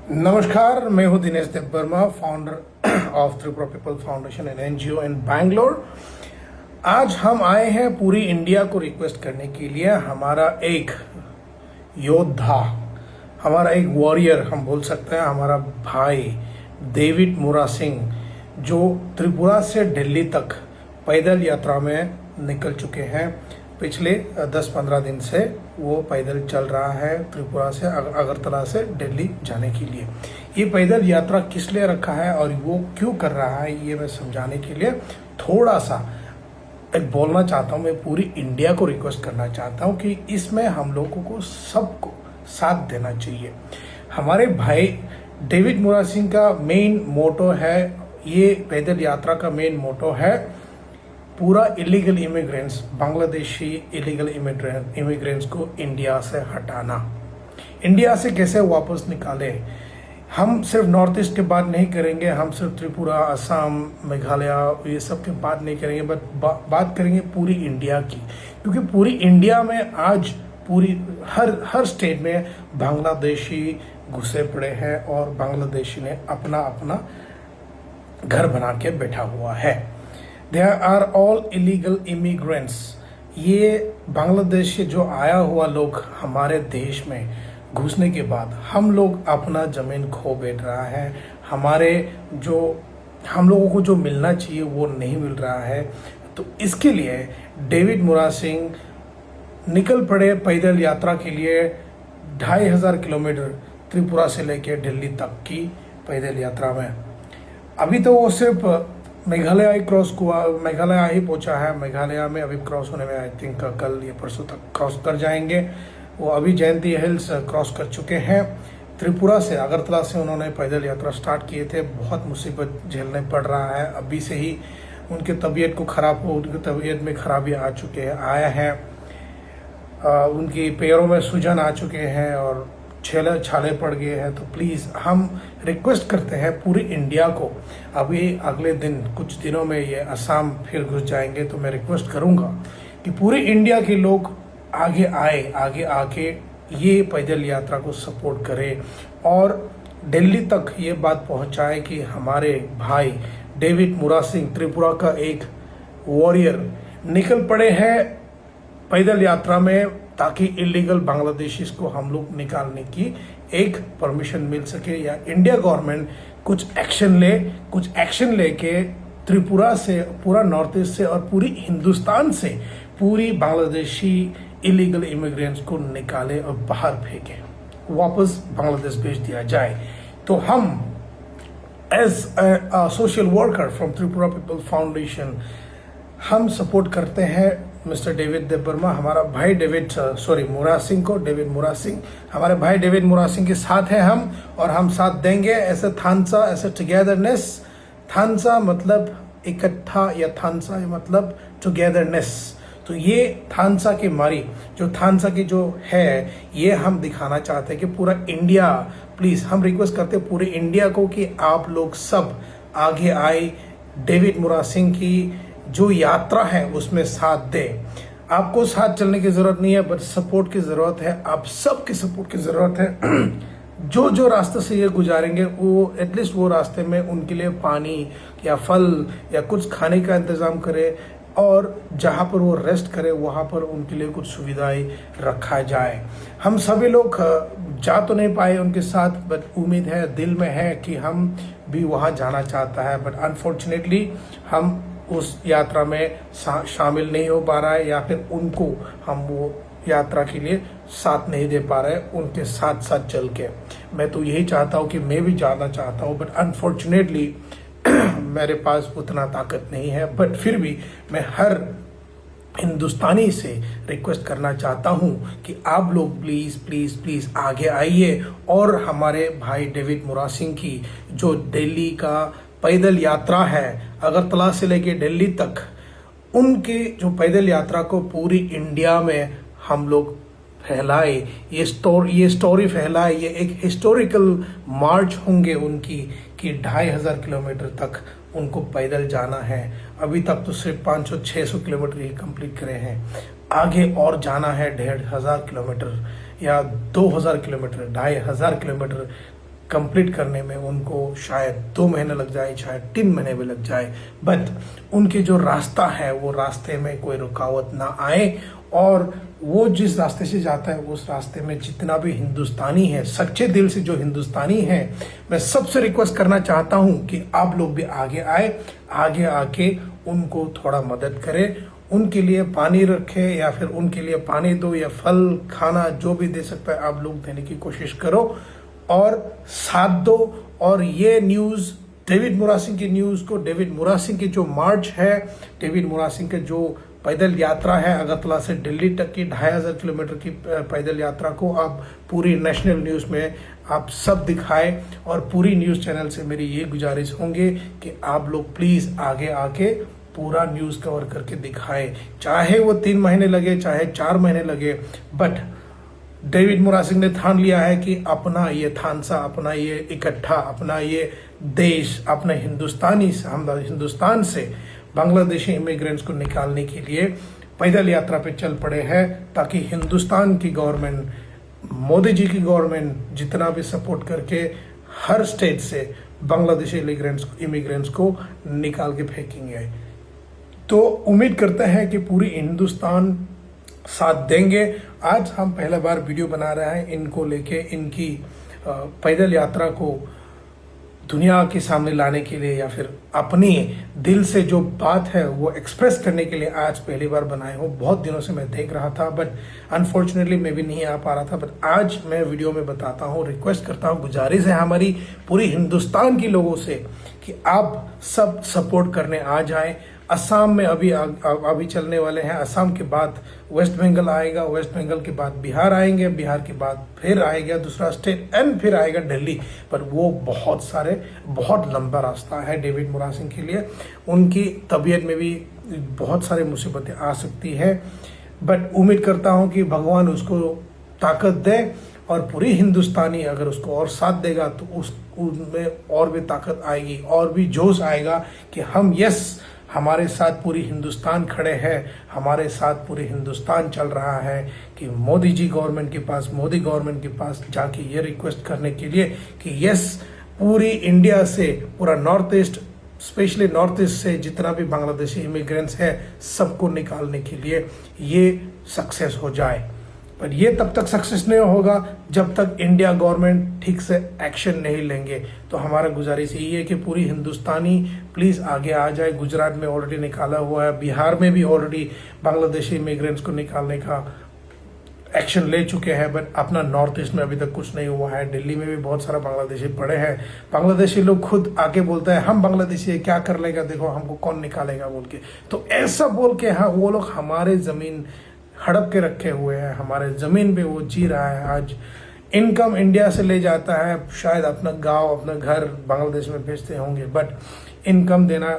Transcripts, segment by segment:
नमस्कार, मैं हूं Dinesh Dev Verma, founder of Tripura people foundation and NGO in Bangalore. आज हम आए हैं पूरी इंडिया को रिक्वेस्ट करने के लिए। हमारा एक योद्धा, हमारा एक वॉरियर हम बोल सकते हैं, हमारा भाई डेविड मुरा सिंह, जो त्रिपुरा से दिल्ली तक पैदल यात्रा में निकल चुके हैं। पिछले 10-15 दिन से वो पैदल चल रहा है त्रिपुरा से अगरतला से दिल्ली जाने के लिए। ये पैदल यात्रा किस लिए रखा है और वो क्यों कर रहा है, ये मैं समझाने के लिए थोड़ा सा एक बोलना चाहता हूँ। मैं पूरी इंडिया को रिक्वेस्ट करना चाहता हूँ कि इसमें हम लोगों को सबको साथ देना चाहिए। हमारे भाई डेविड मुरा सिंह का मेन मोटो है, ये पैदल यात्रा का मेन मोटो है पूरा illegal immigrants, Bangladeshi illegal immigrants को इंडिया से हटाना। इंडिया से कैसे वापस निकाले। हम सिर्फ नॉर्थ ईस्ट की बात नहीं करेंगे, हम सिर्फ त्रिपुरा, असम, मेघालय ये सब की बात नहीं करेंगे, बट बात करेंगे पूरी इंडिया की। क्योंकि पूरी इंडिया में आज पूरी हर स्टेट में बांग्लादेशी घुसे पड़े हैं और बांग्लादेशी ने अपना अपना घर बना के बैठा हुआ है। There are all illegal immigrants। ये बांग्लादेश से जो आया हुआ लोग हमारे देश में घुसने के बाद हम लोग अपना ज़मीन खो बैठ रहा है। हम लोगों को जो मिलना चाहिए वो नहीं मिल रहा है। तो इसके लिए डेविड मुरा सिंह निकल पड़े पैदल यात्रा के लिए। 2500 किलोमीटर त्रिपुरा से लेकर दिल्ली तक की पैदल यात्रा में। अभी तो वो सिर्फ मेघालय ही पहुंचा है। मेघालय में अभी क्रॉस होने में आई थिंक कल या परसों तक क्रॉस कर जाएंगे। वो अभी जयंती हिल्स क्रॉस कर चुके हैं। त्रिपुरा से, अगरतला से उन्होंने पैदल यात्रा स्टार्ट किए थे। बहुत मुसीबत झेलने पड़ रहा है। अभी से ही उनकी तबीयत उनकी तबीयत में खराबी आया है। उनकी पैरों में सूजन आ चुके हैं और छाले पड़ गए हैं। तो प्लीज़ हम रिक्वेस्ट करते हैं पूरी इंडिया को। अभी अगले दिन कुछ दिनों में ये असम फिर घुस जाएंगे, तो मैं रिक्वेस्ट करूंगा कि पूरी इंडिया के लोग आगे आके ये पैदल यात्रा को सपोर्ट करें और दिल्ली तक ये बात पहुंचाए कि हमारे भाई डेविड मुरा सिंह, त्रिपुरा का एक वॉरियर, निकल पड़े हैं पैदल यात्रा में, ताकि इलीगल बांग्लादेशीज को हम लोग निकालने की एक परमिशन मिल सके, या इंडिया गवर्नमेंट कुछ एक्शन लेके त्रिपुरा से, पूरा नॉर्थ ईस्ट से और पूरी हिंदुस्तान से पूरी बांग्लादेशी इलीगल इमिग्रेंट्स को निकाले और बाहर फेंके, वापस बांग्लादेश भेज दिया जाए। तो हम as a social worker from Tripura people foundation हम सपोर्ट करते हैं मिस्टर डेविड देव वर्मा, हमारा भाई मुरा सिंह को। डेविड मुरा सिंह, हमारे भाई डेविड मुरा सिंह के साथ हैं हम, और हम साथ देंगे। ऐसे थानसा, ऐसे टुगेदरनेस। थानसा मतलब इकट्ठा, या थानसा मतलब टुगेदरनेस। तो ये थानसा की मारी, जो थानसा की जो है, ये हम दिखाना चाहते हैं कि पूरा इंडिया, प्लीज़ हम रिक्वेस्ट करते हैं पूरे इंडिया को कि आप लोग सब आगे आए, डेविड मुरा सिंह की जो यात्रा है उसमें साथ दे। आपको साथ चलने की जरूरत नहीं है, बट सपोर्ट की जरूरत है। आप सबके सपोर्ट की जरूरत है। जो रास्ते से ये गुजारेंगे, वो एटलीस्ट वो रास्ते में उनके लिए पानी या फल या कुछ खाने का इंतजाम करे, और जहाँ पर वो रेस्ट करे वहाँ पर उनके लिए कुछ सुविधाएं रखा जाए। हम सभी लोग जा तो नहीं पाए उनके साथ, बट उम्मीद है, दिल में है कि हम भी वहाँ जाना चाहता है, बट अनफॉर्चुनेटली हम उस यात्रा में शामिल नहीं हो पा रहा है, या फिर उनको हम वो यात्रा के लिए साथ नहीं दे पा रहे उनके साथ चल के। मैं तो यही चाहता हूँ कि मैं भी जाना चाहता हूँ, बट अनफॉर्चुनेटली मेरे पास उतना ताकत नहीं है। बट फिर भी मैं हर हिंदुस्तानी से रिक्वेस्ट करना चाहता हूं कि आप लोग प्लीज़ आगे आइए, और हमारे भाई डेविड मुरा सिंह की जो दिल्ली का पैदल यात्रा है, अगरतला से लेके दिल्ली तक, उनके जो पैदल यात्रा को पूरी इंडिया में हम लोग फैलाए, ये स्टोरी फैलाए। ये एक हिस्टोरिकल मार्च होंगे उनकी, कि 2500 किलोमीटर तक उनको पैदल जाना है। अभी तक तो सिर्फ 500-600 किलोमीटर ही कंप्लीट करे हैं। आगे और जाना है 1500 किलोमीटर या 2000 किलोमीटर, 2500 किलोमीटर कंप्लीट करने में उनको शायद 2 महीने लग जाए, शायद 3 महीने भी लग जाए, बट उनके जो रास्ता है वो रास्ते में कोई रुकावट ना आए, और वो जिस रास्ते से जाता है उस रास्ते में जितना भी हिंदुस्तानी है, सच्चे दिल से जो हिंदुस्तानी है, मैं सबसे रिक्वेस्ट करना चाहता हूं कि आप लोग भी आगे आए, आगे आके उनको थोड़ा मदद करें, उनके लिए पानी रखे या फिर उनके लिए पानी दो या फल खाना जो भी दे सकता है आप लोग देने की कोशिश करो और साथ दो। और ये न्यूज़ डेविड मुरा सिंह की न्यूज़ को, डेविड मुरा सिंह की जो मार्च है, डेविड मुरा सिंह के जो पैदल यात्रा है अगरतला से दिल्ली तक की 2500 किलोमीटर की पैदल यात्रा को आप पूरी नेशनल न्यूज़ में आप सब दिखाएं। और पूरी न्यूज़ चैनल से मेरी ये गुजारिश होंगे कि आप लोग प्लीज़ आगे आके पूरा न्यूज़ कवर करके दिखाएं, चाहे वो 3 महीने लगे, चाहे 4 महीने लगे, बट डेविड मुरा सिंह ने ठान लिया है कि अपना ये थानसा, अपना ये इकट्ठा, अपना ये देश, अपने हिंदुस्तान से बांग्लादेशी इमिग्रेंट्स को निकालने के लिए पैदल यात्रा पे चल पड़े हैं, ताकि हिंदुस्तान की गवर्नमेंट, मोदी जी की गवर्नमेंट जितना भी सपोर्ट करके हर स्टेट से बांग्लादेशी इमिग्रेंट्स को निकाल के फेंकेंगे। तो उम्मीद करते हैं कि पूरी हिंदुस्तान साथ देंगे। आज हम पहला बार वीडियो बना रहे हैं इनको लेके, इनकी पैदल यात्रा को दुनिया के सामने लाने के लिए या फिर अपनी दिल से जो बात है वो एक्सप्रेस करने के लिए आज पहली बार बनाए हो। बहुत दिनों से मैं देख रहा था बट अनफॉर्चुनेटली मैं भी नहीं आ पा रहा था, बट आज मैं वीडियो में बताता हूँ, रिक्वेस्ट करता हूँ, गुजारिश है हमारी पूरी हिंदुस्तान के लोगों से कि आप सब सपोर्ट करने आ जाएं। असम में अभी चलने वाले हैं, असम के बाद वेस्ट बंगाल आएगा, वेस्ट बंगाल के बाद बिहार आएंगे, बिहार के बाद फिर आएगा दूसरा स्टेट एंड फिर आएगा दिल्ली। पर वो बहुत लंबा रास्ता है डेविड मुरा सिंह के लिए। उनकी तबीयत में भी बहुत सारे मुसीबतें आ सकती है, बट उम्मीद करता हूँ कि भगवान उसको ताकत दे और पूरी हिंदुस्तानी अगर उसको और साथ देगा तो उसमें और भी ताकत आएगी और भी जोश आएगा कि हम हमारे साथ पूरी हिंदुस्तान खड़े हैं, हमारे साथ पूरी हिंदुस्तान चल रहा है कि मोदी गवर्नमेंट के पास जाके ये रिक्वेस्ट करने के लिए कि पूरी इंडिया से, पूरा north east, specially north east से जितना भी बांग्लादेशी इमिग्रेंट्स है सबको निकालने के लिए ये सक्सेस हो जाए। पर ये तब तक सक्सेस नहीं होगा जब तक इंडिया गवर्नमेंट ठीक से एक्शन नहीं लेंगे। तो हमारा गुजारिश यही है कि पूरी हिंदुस्तानी प्लीज़ आगे आ जाए। गुजरात में ऑलरेडी निकाला हुआ है, बिहार में भी ऑलरेडी बांग्लादेशी इमिग्रेंट्स को निकालने का एक्शन ले चुके हैं, बट अपना नॉर्थ ईस्ट में अभी तक कुछ नहीं हुआ है। दिल्ली में भी बहुत सारा बांग्लादेशी पड़े हैं। बांग्लादेशी लोग खुद आके बोलते हैं हम बांग्लादेशी है, क्या कर लेगा, देखो हमको कौन निकालेगा बोल के। तो ऐसा बोल के हाँ वो लोग हमारे ज़मीन हड़प के रखे हुए हैं, हमारे ज़मीन पे वो जी रहा है। आज इनकम इंडिया से ले जाता है, शायद अपना गांव, अपना घर बांग्लादेश में भेजते होंगे, बट इनकम देना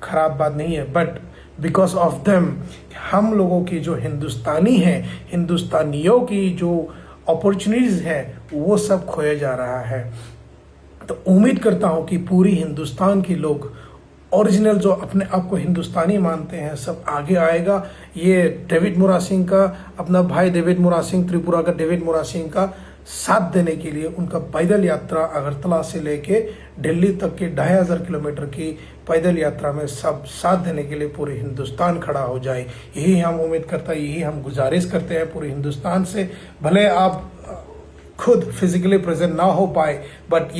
खराब बात नहीं है, बट बिकॉज ऑफ देम हम लोगों की जो हिंदुस्तानी है, हिंदुस्तानियों की जो अपॉर्चुनिटीज़ है वो सब खोया जा रहा है। तो उम्मीद करता हूँ कि पूरी हिंदुस्तान के लोग ओरिजिनल जो अपने आप को हिंदुस्तानी मानते हैं सब आगे आएगा। ये डेविड मुरा सिंह का, अपना भाई डेविड मुरा सिंह, त्रिपुरा का डेविड मुरा सिंह का साथ देने के लिए उनका पैदल यात्रा अगरतला से लेके दिल्ली तक के 2500 किलोमीटर की पैदल यात्रा में सब साथ देने के लिए पूरे हिंदुस्तान खड़ा हो जाए। यही हम उम्मीद करते हैं, यही हम गुजारिश करते हैं पूरे हिंदुस्तान से। भले आप खुद फिजिकली प्रेजेंट ना हो पाए, बट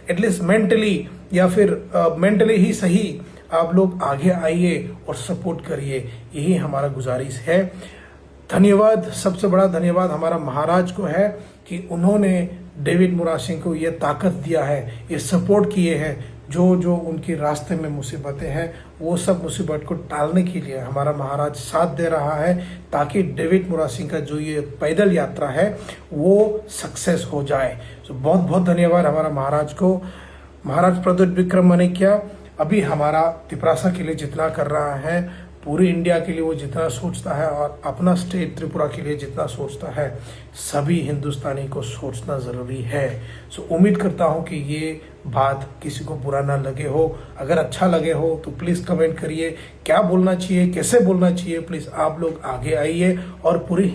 एटलीस्ट मेंटली या फिर मेंटली ही सही आप लोग आगे आइए और सपोर्ट करिए, यही हमारा गुजारिश है। धन्यवाद, सबसे बड़ा धन्यवाद हमारा महाराज को है कि उन्होंने डेविड मुरा सिंह को ये ताकत दिया है, ये सपोर्ट किए हैं। जो उनके रास्ते में मुसीबतें हैं वो सब मुसीबत को टालने के लिए हमारा महाराज साथ दे रहा है, ताकि डेविड मुरा सिंह का जो ये पैदल यात्रा है वो सक्सेस हो जाए। तो बहुत बहुत धन्यवाद हमारा महाराज को। महाराज प्रद्युत विक्रम माणिक्य अभी हमारा तिपरासा के लिए जितना कर रहा है, पूरी इंडिया के लिए वो जितना सोचता है और अपना स्टेट त्रिपुरा के लिए जितना सोचता है, सभी हिंदुस्तानी को सोचना ज़रूरी है। सो उम्मीद करता हूँ कि ये बात किसी को बुरा ना लगे हो। अगर अच्छा लगे हो तो प्लीज़ कमेंट करिए, क्या बोलना चाहिए, कैसे बोलना चाहिए। प्लीज़ आप लोग आगे आइए और पूरी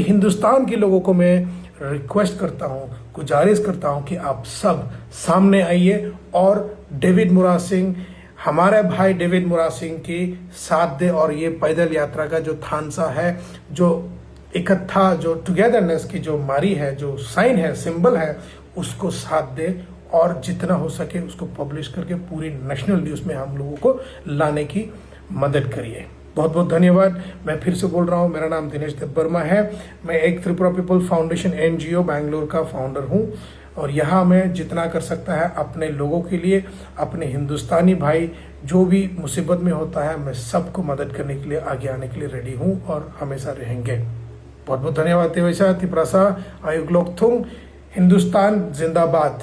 हिंदुस्तान के लोगों को मैं रिक्वेस्ट करता हूं, गुजारिश करता हूं कि आप सब सामने आइए और डेविड मुराद सिंह, हमारे भाई डेविड मुराद सिंह की साथ दे और ये पैदल यात्रा का जो थानसा है, जो इकट्ठा, जो टुगेदरनेस की जो मारी है, जो साइन है, सिंबल है, उसको साथ दे और जितना हो सके उसको पब्लिश करके पूरी नेशनल न्यूज़ में हम लोगों को लाने की मदद करिए। बहुत बहुत धन्यवाद। मैं फिर से बोल रहा हूँ, मेरा नाम दिनेश देबबर्मा है। मैं एक Tripura people foundation NGO Bangalore का फाउंडर हूँ और यहाँ मैं जितना कर सकता है अपने लोगों के लिए, अपने हिंदुस्तानी भाई जो भी मुसीबत में होता है, मैं सबको मदद करने के लिए आगे आने के लिए रेडी हूँ और हमेशा रहेंगे। बहुत बहुत धन्यवाद। तेवैसा तिप्रसा आयुग लोकथुंग, हिंदुस्तान जिंदाबाद।